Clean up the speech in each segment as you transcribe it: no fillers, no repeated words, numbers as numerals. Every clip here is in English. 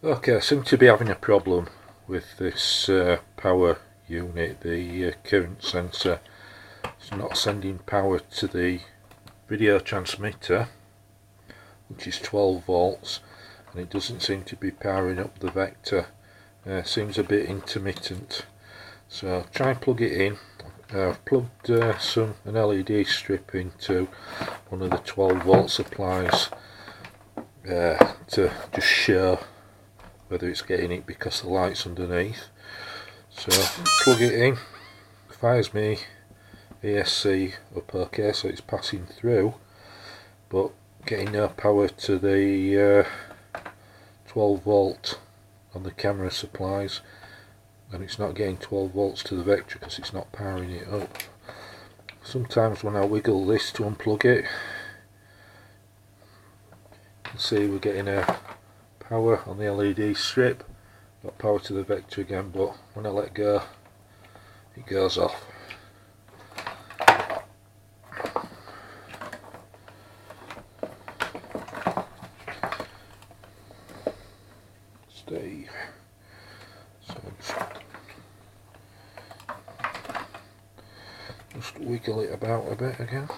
Okay, I seem to be having a problem with this power unit. The current sensor is not sending power to the video transmitter, which is 12 volts, and it doesn't seem to be powering up the Vector. Seems a bit intermittent, so I'll try and plug it in. I've plugged an LED strip into one of the 12 volt supplies to just show whether it's getting it because the light's underneath. So plug it in, fires me ESC up okay, so it's passing through, but getting no power to the 12 volt on the camera supplies, and it's not getting 12 volts to the Vector because it's not powering it up. Sometimes when I wiggle this to unplug it, you can see we're getting a power on the LED strip, got power to the Vector again, but when I let go it goes off. Steve, so just wiggle it about a bit again.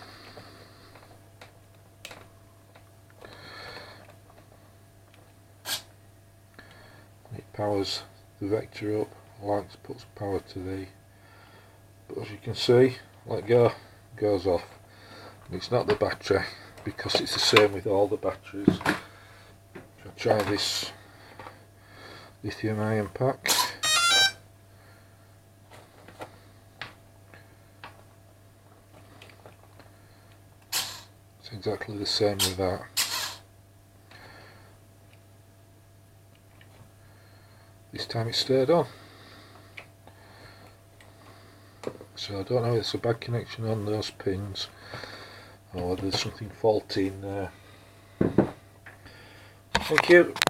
It powers the Vector up, lights puts power to the, but as you can see, let go, goes off. And it's not the battery, because it's the same with all the batteries. I'll try this lithium ion pack. It's exactly the same with that. This time it stayed on. So I don't know if it's a bad connection on those pins or whether there's something faulty in there. Thank you.